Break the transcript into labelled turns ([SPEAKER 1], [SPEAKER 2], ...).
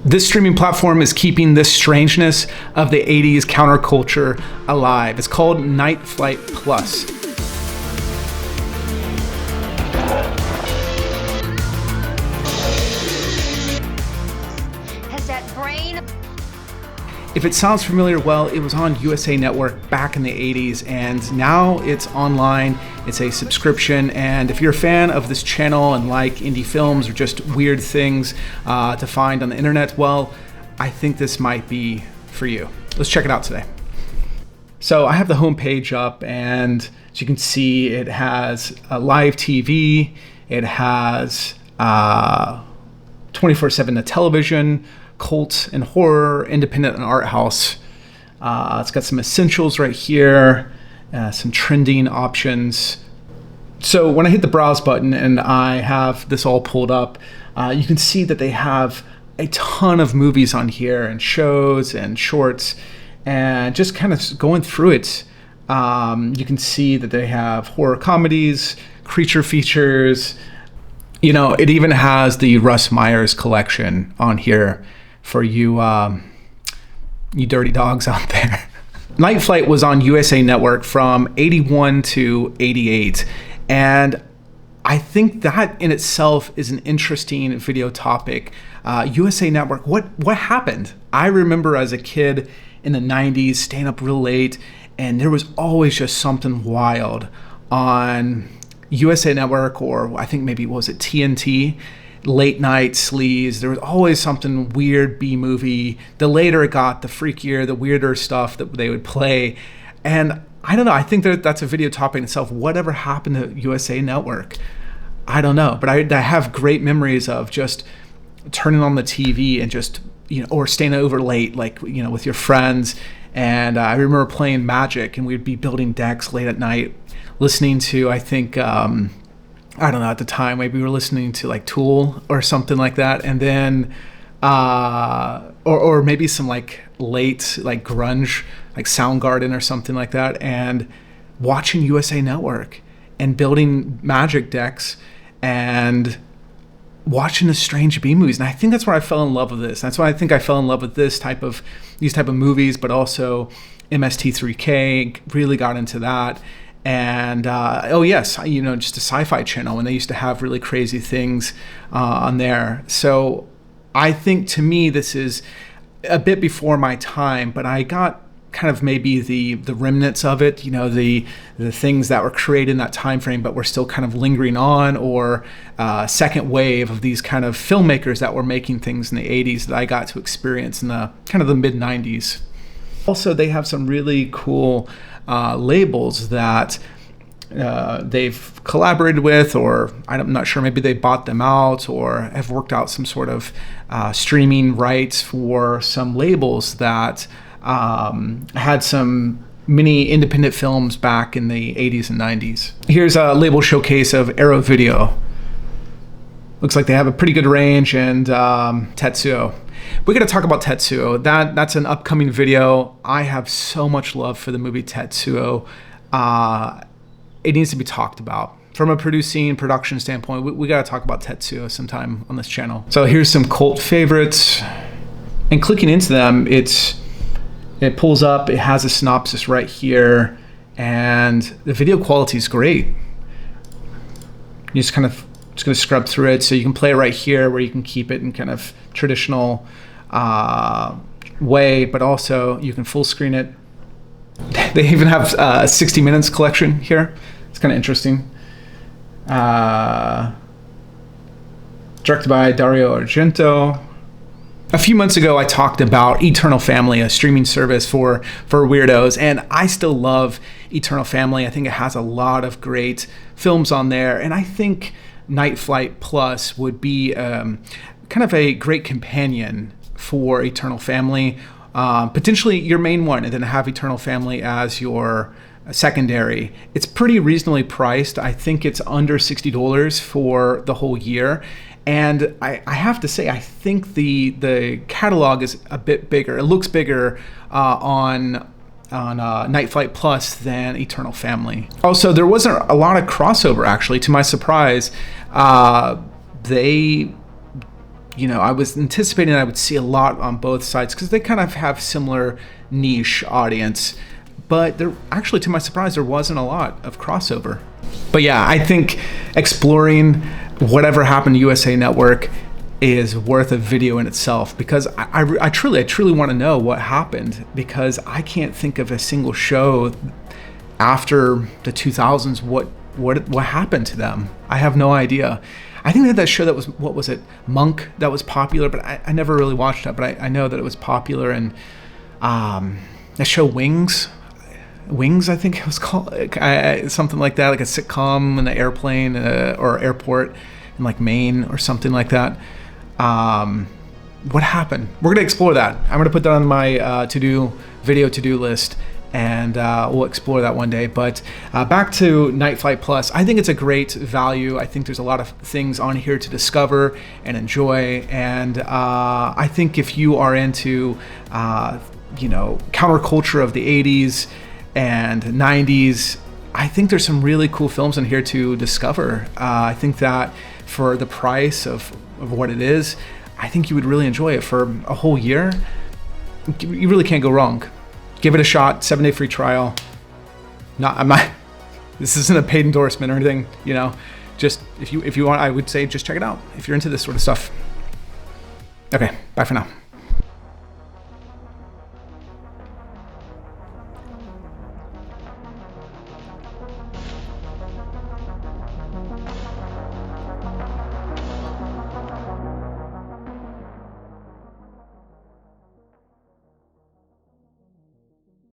[SPEAKER 1] This streaming platform is keeping this strangeness of the 80s counterculture alive. It's called Nightflight Plus.
[SPEAKER 2] Has that brain?
[SPEAKER 1] If it sounds familiar, well, it was on USA Network back in the 80s, and now it's online. It's a subscription, and if you're a fan of this channel and like indie films or just weird things to find on the internet, well, I think this might be for you. Let's check it out today. So I have the homepage up, and as you can see, it has a live TV, it has 24/7 television, cult and horror, independent and art house. It's got some essentials right here, some trending options. So when I hit the browse button and I have this all pulled up, you can see that they have a ton of movies on here and shows and shorts, and just kind of going through it, you can see that they have horror comedies, creature features. You know, it even has the Russ Myers collection on here for you dirty dogs out there. Nightflight was on USA Network from 81 to 88, and I think that in itself is an interesting video topic. USA Network, what happened? I remember as a kid in the 90s staying up real late, and there was always just something wild on USA Network, or I think maybe, was it TNT? Late night sleaze. There was always something weird B movie. The later it got, the freakier, the weirder stuff that they would play. And I don't know, I think that's a video topic in itself. Whatever happened to USA Network? I don't know, but I have great memories of just turning on the TV and just, you know, or staying over late, like, you know, with your friends. And I remember playing Magic, and we'd be building decks late at night, listening to, I think, I don't know, at the time, maybe we were listening to like Tool or something like that. And then, or maybe some like late, like grunge, like Soundgarden or something like that. And watching USA Network and building Magic decks and watching the strange B movies. And I think that's where I fell in love with this. That's why I think I fell in love with these type of movies, but also MST3K, really got into that. And oh yes, you know, just a sci-fi channel when they used to have really crazy things on there. So I think, to me, this is a bit before my time, but I got kind of maybe the remnants of it, you know, the things that were created in that time frame but were still kind of lingering on, or second wave of these kind of filmmakers that were making things in the 80s that I got to experience in the kind of the mid 90s. Also, they have some really cool labels that they've collaborated with, or I'm not sure, maybe they bought them out or have worked out some sort of streaming rights for some labels that had some mini independent films back in the 80s and 90s. Here's a label showcase of Arrow Video. Looks like they have a pretty good range, and Tetsuo. We got to talk about Tetsuo. That's an upcoming video. I have so much love for the movie Tetsuo. It needs to be talked about. From a production standpoint, we got to talk about Tetsuo sometime on this channel. So here's some cult favorites. And clicking into them, it pulls up, it has a synopsis right here, and the video quality is great. You just going to scrub through it, so you can play it right here, where you can keep it in kind of traditional way, but also you can full screen it. They even have a 60 Minutes collection here. It's kind of interesting. Directed by Dario Argento. A few months ago, I talked about Eternal Family, a streaming service for weirdos, and I still love Eternal Family. I think it has a lot of great films on there, and I think Nightflight Plus would be kind of a great companion for Eternal Family. Potentially your main one, and then have Eternal Family as your secondary. It's pretty reasonably priced. I think it's under $60 for the whole year. And I have to say, I think the catalog is a bit bigger. It looks bigger on Nightflight Plus than Eternal Family. Also, there wasn't a lot of crossover, actually, to my surprise. They I was anticipating I would see a lot on both sides because they kind of have similar niche audience. But there actually, to my surprise, there wasn't a lot of crossover. But yeah, I think exploring whatever happened to USA Network is worth a video in itself, because I truly want to know what happened, because I can't think of a single show after the 2000s what happened to them. I have no idea. I think they had that show that was, what was it, Monk, that was popular, but I never really watched that, but I know that it was popular. And that show Wings, I think it was called, something like that, like a sitcom in the airplane or airport in like Maine or something like that. What happened? We're gonna explore that. I'm gonna put that on my to-do list, and we'll explore that one day. But back to Nightflight Plus, I think it's a great value. I think there's a lot of things on here to discover and enjoy, and I think if you are into counterculture of the 80s and 90s, I think there's some really cool films in here to discover. I think that for the price of what it is, I think you would really enjoy it for a whole year. You really can't go wrong. Give it a shot. 7-day free trial. This isn't a paid endorsement or anything. Just if you want, I would say just check it out if you're into this sort of stuff. Okay, bye for now.